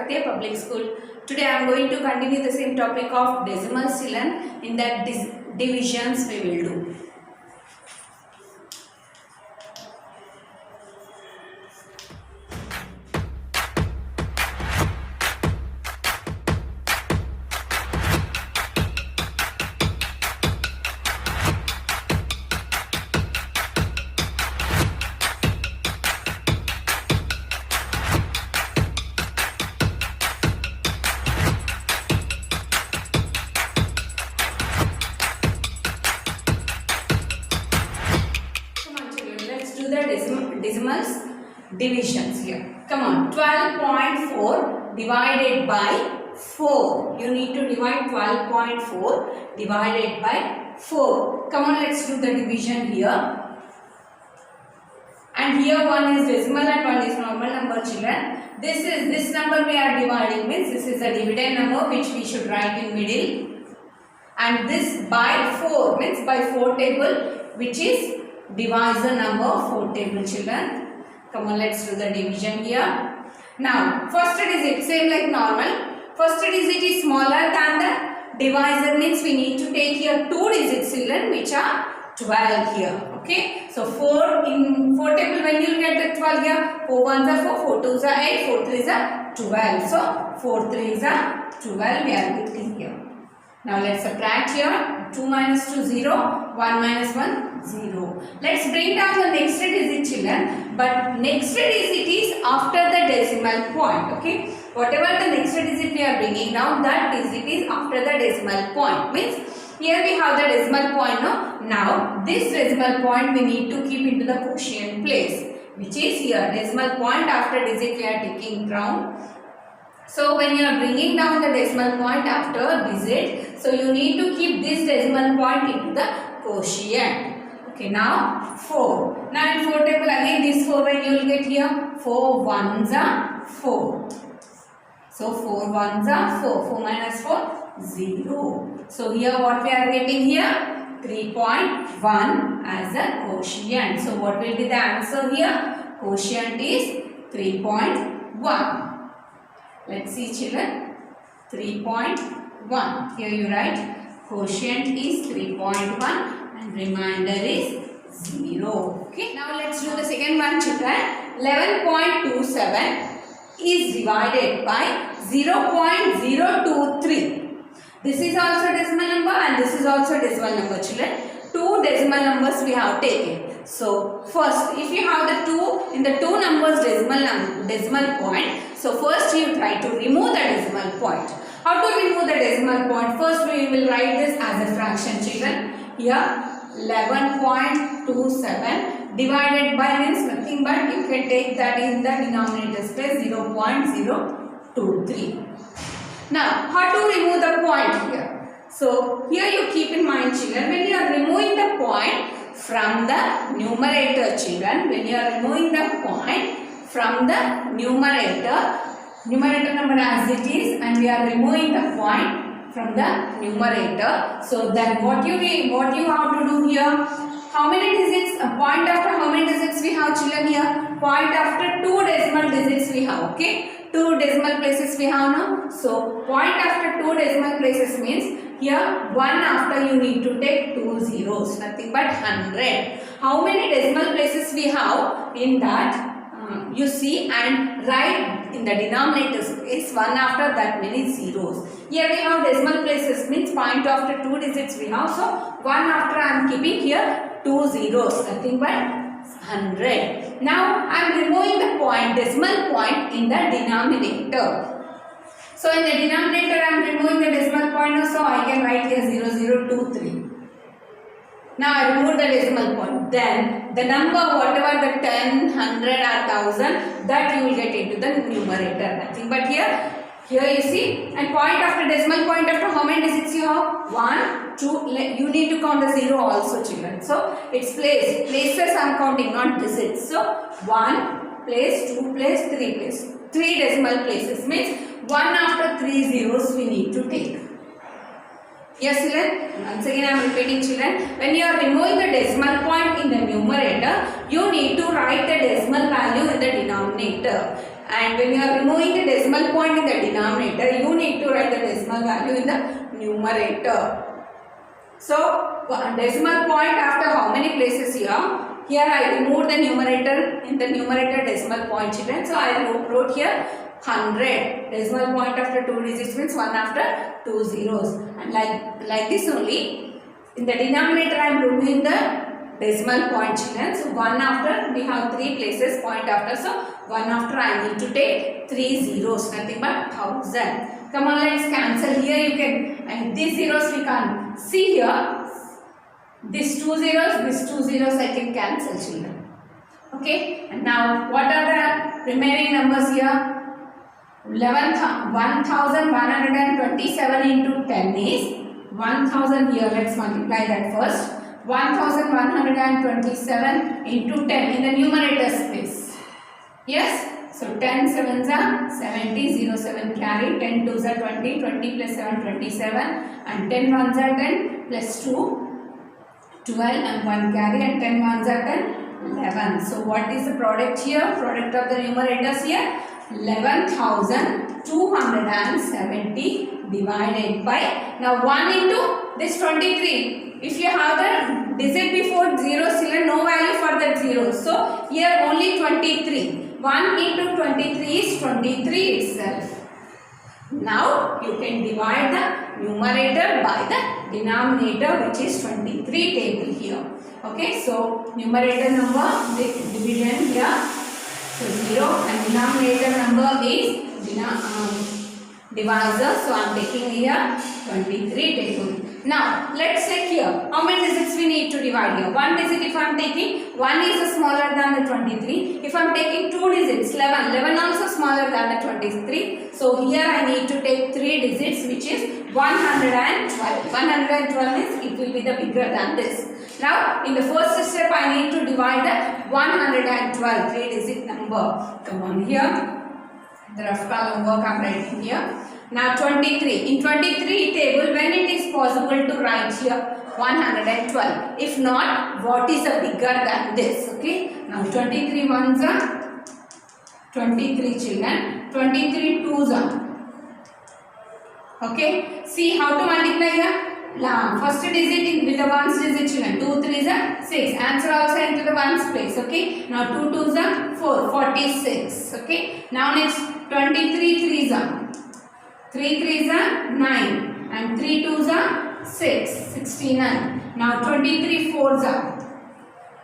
Satya Public School. Today I am going to continue the same topic of decimals children. In that divisions we will do. Decimals divisions here. Come on, 12.4 divided by 4. You need to divide 12.4 divided by 4. Come on, let's do the division here. And here one is decimal and one is normal number, children. This number we are dividing means this is the dividend number which we should write in middle. And this by 4 means by 4 table which is divisor number 4 table, children. Come on, let's do the division here. Now, first digit same like normal. First digit is smaller than the divisor means we need to take here 2 digits, children, which are 12 here. Okay. So 4 in 4 table when you get the 12 here, 4 1s are 4, 4 2s are 8, 4 3s are 12. So 4 3s are 12 we are getting here. Now let's subtract here. 2 minus 2 0, 1 minus 1 0. Let's bring down the next digit, children. But next digit is after the decimal point. Okay. Whatever the next digit we are bringing down, that digit is after the decimal point. Means here we have the decimal point. No? Now this decimal point we need to keep into the quotient place, which is here. Decimal point after digit we are taking down. So when you are bringing down the decimal point after digit, so you need to keep this decimal point into the quotient. Okay, now 4. Now in 4 table again this 4 when you will get here, 4 1s are 4. So 4 1s are 4. 4 minus 4, 0. So here what we are getting here? 3.1 as a quotient. So what will be the answer here? Quotient is 3.1. Let's see, children. 3.1. Here you write quotient is 3.1 and remainder is 0. Okay. Now let's do the second one, children. 11.27 is divided by 0.023. This is also decimal number and this is also decimal number, children. Two decimal numbers we have taken. So first, if you have the two in the two numbers decimal point, so first you try to remove the decimal point. How to remove the decimal point? First we will write this as a fraction, children. Here 11.27 divided by means nothing but you can take that in the denominator's place 0.023. Now how to remove the point here? So here you keep in mind, children, when you are removing the point from the numerator, children, when you are removing the point from the numerator number as it is, and we are removing the point from the numerator. So then what you have to do here? How many digits? A point after how many digits we have, children, here? Point after 2 decimal digits we have. Okay, 2 decimal places we have now. So point after 2 decimal places means here 1 after you need to take 2 zeros, nothing but 100. How many decimal places we have in that? You see and write in the denominator space 1 after that many zeros. Here we have decimal places means point after 2 digits we have. So 1 after I am keeping here 2 zeros, nothing but 100. Now I am removing the point, decimal point in the denominator. So in the denominator I am removing the decimal point, so I can write here 0023. Now I remove the decimal point. Then the number whatever the 10, 100 or 1000 that you will get into the numerator. Nothing but here you see, and point after decimal point after how many digits you have? 1, 2, you need to count the 0 also, children. So its places I am counting, not digits. So 1 place, 2 place, 3 place. 3 decimal places means 1 after 3 zeros we need to take. Yes, children. Once again I am repeating, children. When you are removing the decimal point in the numerator, you need to write the decimal value in the denominator. and when you are removing the decimal point in the denominator, you need to write the decimal value in the numerator. So decimal point after how many places here? Here I removed the numerator in the numerator decimal point, children. So I wrote here 100. Decimal point after 2 digits means 1 after 2 zeros, and like this only. In the denominator I am removing the decimal point, children. So 1 after, we have 3 places point after, so 1 after I need to take 3 zeros, nothing but 1000. Come on, let's cancel. Here you can, and these zeros we can't see here. These 2 zeros, these 2 zeros I can cancel, children. Okay, and now what are the remaining numbers here? 1127 into 10 is 1000 here. Let's multiply that first. 1127 into 10 in the numerator space. Yes, so 10 sevens are 70, 0 7 carry, 10 twos are 20, 20 plus 7 27, and 10 ones are 10 plus 2 12, and 1 carry, and 10 ones are 10 11. So what is the product here? Product of the numerators here, 11,270 divided by, now 1 into this 23. If you have the digit before 0, still no value for that 0. So here only 23. 1 into 23 is 23 itself. Now you can divide the numerator by the denominator, which is 23 table here. Okay, so numerator number, the division here, so 0, and denominator number is divisor, so I am taking here 23 table. Now let's check here how many digits we need to divide here. One digit if I am taking, 1 is smaller than the 23. If I am taking 2 digits, 11 also smaller than the 23. So here I need to take 3 digits, which is 112. 112 means it will be the bigger than this. Now in the first step I need to divide the 112 3 digit number. Come on here, the rough column work I am writing here. Now 23. In 23 table, when it is possible to write here 112. If not, what is a bigger than this? Okay. Now 23 ones are 23, children. 23 twos are. Okay. See how to multiply here. First digit with the ones digit, children. 2 3s are 6. Answer also into the ones place. Okay. Now 2 2s are 4. 46. Okay. Now next 23 3s are. 3 3s are 9, and 3 2s are 6, 69. Now 23 4s are,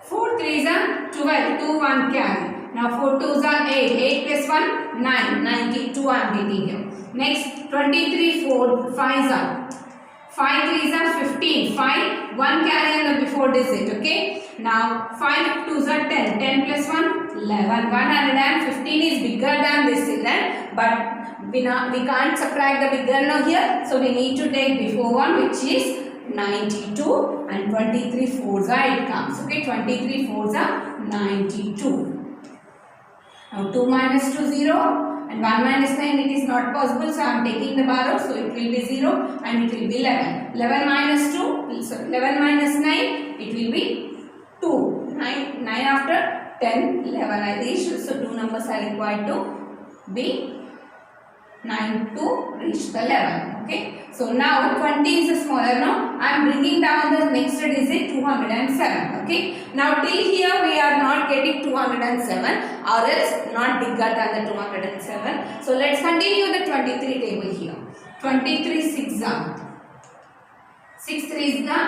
4 3s are 12, 2 1 carry. Now 4 2s are 8, 8 plus 1 9, 92 I am getting here. Next 23 4 5s are, 5 3s are 15, 5 1 carry on the before digit. Okay. Now 5 2s are 10, 10 plus 1 11. 115 is bigger than this, children, but we can't subtract the bigger now here, so we need to take before one, which is 92, and 23 4s are it comes. Okay, 23 4s are 92. Now 2 minus 2 0, and 1 minus 9 it is not possible, so I am taking the borrow, so it will be 0 and it will be 11. 11 minus 2, so 11 minus 9 it will be 2. 9 after 10 11 I reached, so 2 numbers are required to be 9 to reach the 11. Okay, so now 20 is smaller. Now I am bringing down the next digit 207. Okay, now till here we are not getting 207, or else not bigger than the 207. So let's continue the 23 table here. 23 6 are, 6 3 is the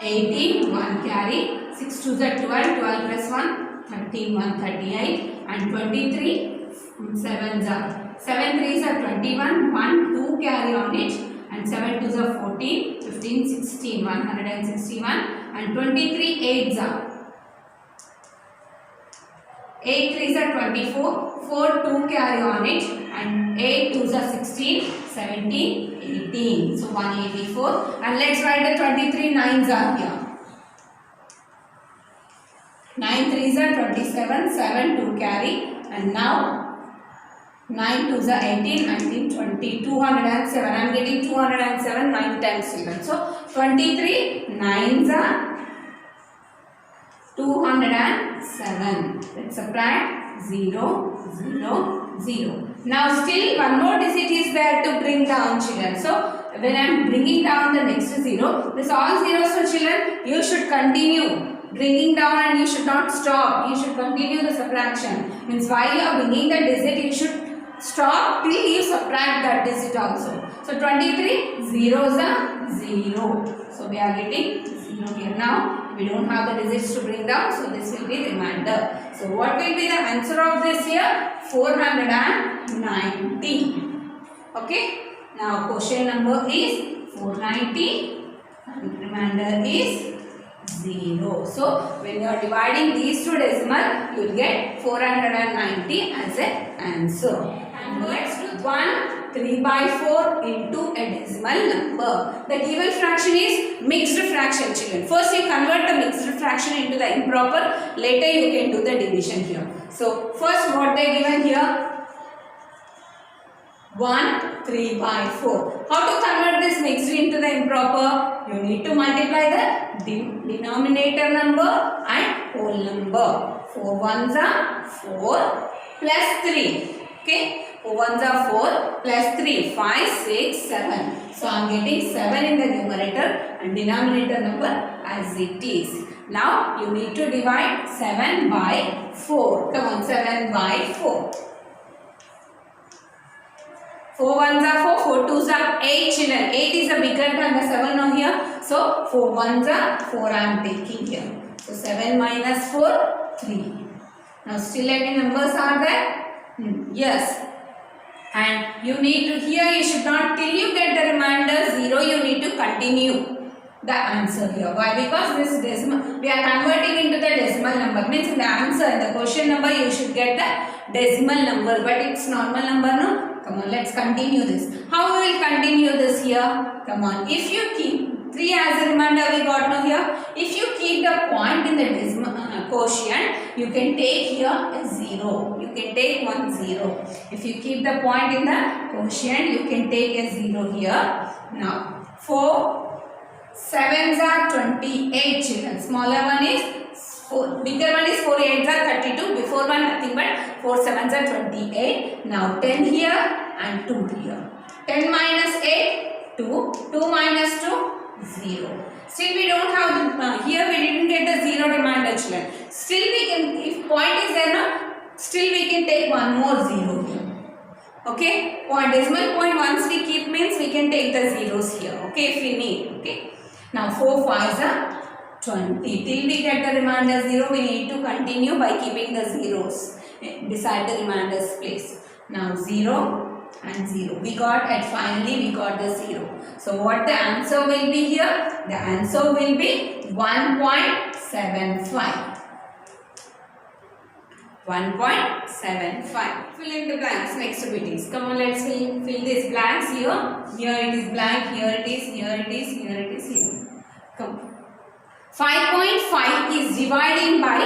18, 1 carry, 6 2 is the 12, 12 plus 1 31, 38, and 23 7s are, 7 3s are 21, 1 2 carry on it, and 7 2s are 14, 15 16, 161, and 23 8s are, 8 3s are 24, 4 2 carry on it, and 8 2s are 16, 17 18, so 184. And let's write the 23 9s are here. 9 3s are 27, 7 2 carry, and now 9 2s are 18, 19, 20, 207. I am getting 207 9 times even. So 23 9s are 207. Let's subtract 0, 0, 0. Now still one more digit is there to bring down, children. So when I am bringing down the next 0, this all zeros for children, you should continue bringing down and you should not stop. You should continue the subtraction. Means while you are bringing the digit, you should stop till you subtract that digit also. So 23, 0 is a 0. So we are getting 0 here. Now we don't have the digits to bring down, so this will be remainder. So what will be the answer of this here? 490. Okay. Now question number is 490 and remainder is 0. So when you are dividing these two decimal, you will get 490 as an answer. And let's do 1 3/4 into a decimal number. The given fraction is mixed fraction, children. First you convert the mixed fraction into the improper. Later you can do the division here. So first what they given here? 1 3/4. How to convert this mixed into the improper? You need to multiply the denominator number and whole number. 4 ones are 4 plus 3. Okay. 4 ones are 4 plus 3. 5, 6, 7. So I am getting 7 in the numerator and denominator number as it is. Now you need to divide 7 by 4. Come on, 7 by 4. 4 ones are 4, 4 twos are 8, children. 8 is a bigger than the 7 now here. So 4 ones are 4 I am taking here. So 7 minus 4, 3. Now still any numbers are there? Yes. And you need to, here you should not, till you get the remainder 0, you need to continue the answer here. Why? Because this decimal, we are converting into the decimal number. Means in the answer, in the question number, you should get the decimal number. But it's normal number, no? Come on, let's continue this. How we will continue this here? Come on, if you keep 3 as a remainder we got now here. If you keep the point in the decimal quotient, you can take here a 0. You can take 1 0. If you keep the point in the quotient, you can take a 0 here. Now, 4 7s are 28, children. Smaller one is 4, bigger one is 4 8s are 32. Before one nothing but 4 7s are 28. Now 10 here and 2 here. 10 minus 8, 2. 2 minus 2, 0. Still we don't have the, here we didn't get the 0 remainder, children. Still we can, if point is there now, still we can take one more 0 here. Okay, point decimal point once we keep means we can take the zeros here. Okay, if we need. Okay. Now 4 5s are 20. Till we get the remainder 0, we need to continue by keeping the zeros beside the reminder's place. Now 0 and 0. We got at finally we got the 0. So what the answer will be here? The answer will be 1.75. 1.75. Fill in the blanks next to it. Come on, let's fill these blanks here. Here it is blank, here it is, here it is, here it is, here. Come. 5.5 is dividing by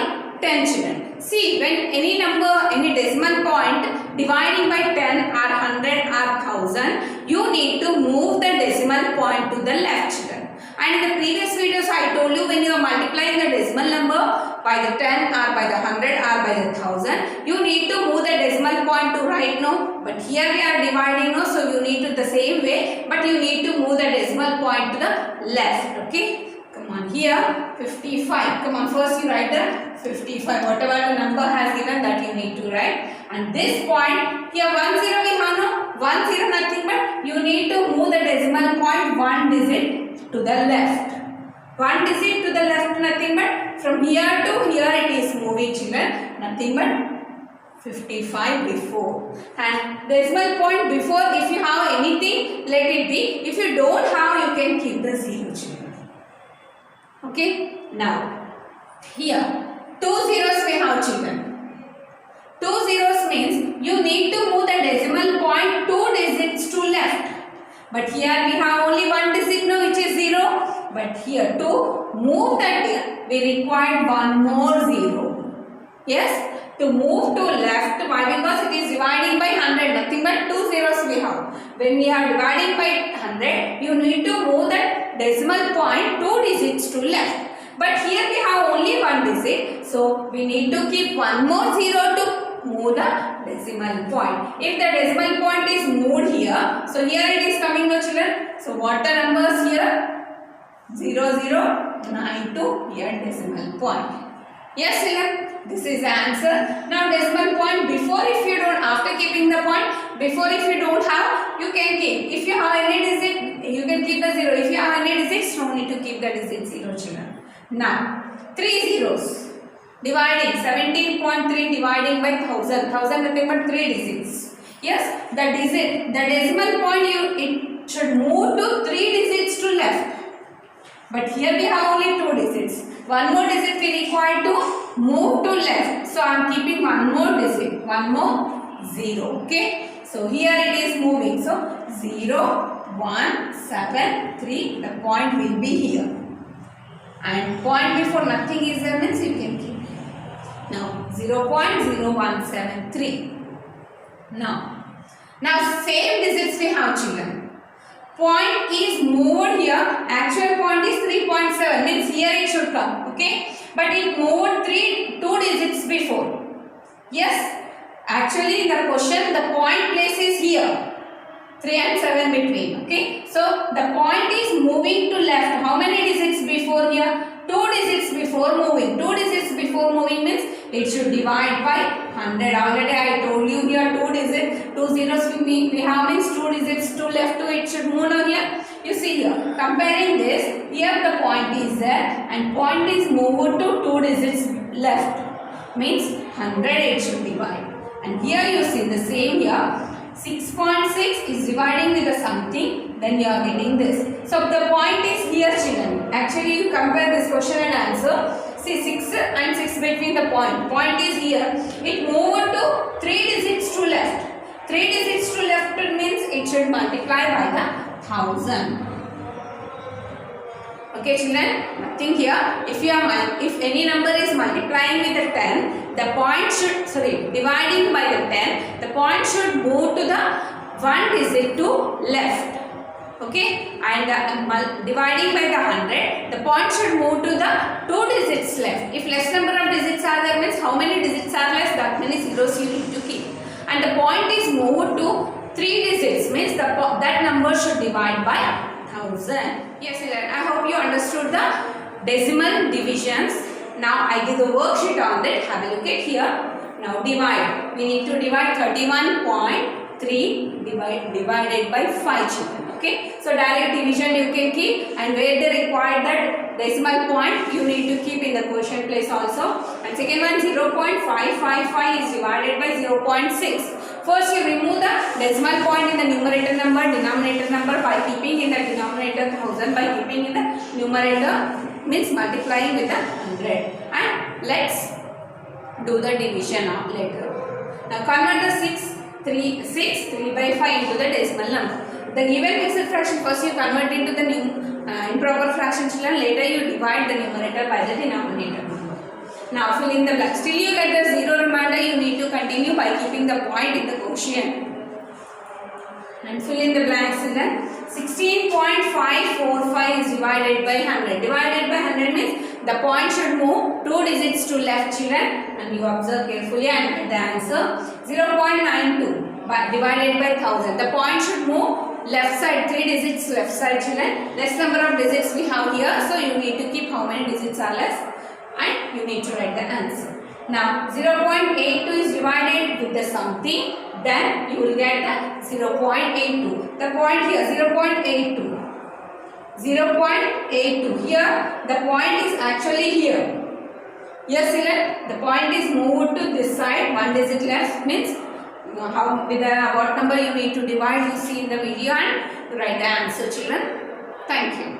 10, children. See, when any number, any decimal point dividing by 10 or 100 or 1000, you need to move the decimal point to the left, children. And in the previous videos, I told you when you are multiplying the decimal number by the 10 or by the 100 or by the 1000, you need to move the decimal point to right now. But here we are dividing now, so you need to the same way, but you need to move the decimal point to the left. Okay. Come on, here 55. Come on, first you write the 55. Whatever the number has given, that you need to write. And this point, here 10 we have no, 10 nothing but you need to move the decimal point 1 digit to the left. 1 digit to the left, nothing but from here to here it is moving, children. Nothing but 55 before. And decimal point before, if you have anything, let it be. If you don't have, you can keep the 0, children. Okay, now here 2 zeros we have, children. 2 zeros means you need to move the decimal point 2 digits to left. But here we have only 1 digit now, which is 0. But here to move that, we require one more 0. Yes, to move to left. Why? Because it is dividing by 100. Nothing but 2 zeros we have. When we are dividing by 100, you need to move that decimal point 2 digits to left. But here we have only 1 digit. So we need to keep one more 0 to move the decimal point. If the decimal point is moved here, so here it is coming, no children. So what the numbers here? 0092 here decimal point. Yes children, this is the answer. Now decimal point before, if you don't, after keeping the point, before if you don't have, you can keep. If you have any digit, you can keep the 0. If you have any digits, no need to keep the digit 0 children. Now 3 zeros. Dividing 17.3 dividing by 1000. 1000 nothing but 3 digits. Yes, the decimal point it should move to 3 digits to left. But here we have only 2 digits. One more digit we require to move to left. So I am keeping one more digit. One more 0. Okay. So here it is moving. So 0, 1, 7, 3. The point will be here. And point before nothing is there means you can keep. Now 0.0173. Now same digits we have children. Point is moved here. Actual point is 3.7 means here it should come. Okay. But it moved 2 digits before. Yes. Actually in the question the point place is here. 3 and 7 between. Okay. So the point is moving to left. How many digits before here? 2 digits before moving. 2 digits before moving means it should divide by 100. Already I told you here 2 digits. 2 zeros we have means 2 digits to left to it should move now here. You see here. Comparing this, here the point is there and point is moved to 2 digits left. Means 100 it should divide. And here you see the same here. 6.6 is dividing with the something, then you are getting this. So the point is here children. Actually you compare this question and answer. See 6 and 6 between the point. Point is here. It moved to 3 digits to left. 3 digits to left means it should multiply by the 1000. Okay children, nothing here. If any number is multiplying with the 10, the point should, dividing by the 10, the point should move to the 1 digit to left. Okay, and dividing by the 100, the point should move to the 2 digits left. If less number of digits are there means how many digits are less, that many zeros you need to keep. And the point is moved to 3 digits means that number should divide by 1000. Yes, I hope you understood the decimal divisions. Now I give the worksheet on that. Have a look at here. Now divide. We need to divide 31.3 divided by 5 children. Okay. So direct division you can keep, and where they require that decimal point you need to keep in the quotient place also. And second one 0.555 is divided by 0.6. First you remove the decimal point in the numerator number, denominator number by keeping in the denominator 1000, by keeping in the numerator means multiplying with the 100. And let's do the division later. Now convert the 3 by 5 into the decimal number. The given mixed fraction, first you convert into the improper fraction children, later you divide the numerator by the denominator. Now fill in the blanks. Till you get the 0 remainder, you need to continue by keeping the point in the quotient. And fill in the blanks children. 16.545 is divided by 100. Divided by 100 means the point should move 2 digits to left children, and you observe carefully and get the answer. 0.92 divided by 1000. The point should move left side, 3 digits left side children. Less number of digits we have here, so you need to keep how many digits are less, and you need to write the answer. Now 0.82 is divided with the something, then you will get the 0.82. The point here 0.82. 0.82. Here the point is actually here. Yes, children, the point is moved to this side, 1 digit left means how with what number you need to divide, you see in the video, and write the answer children. Thank you.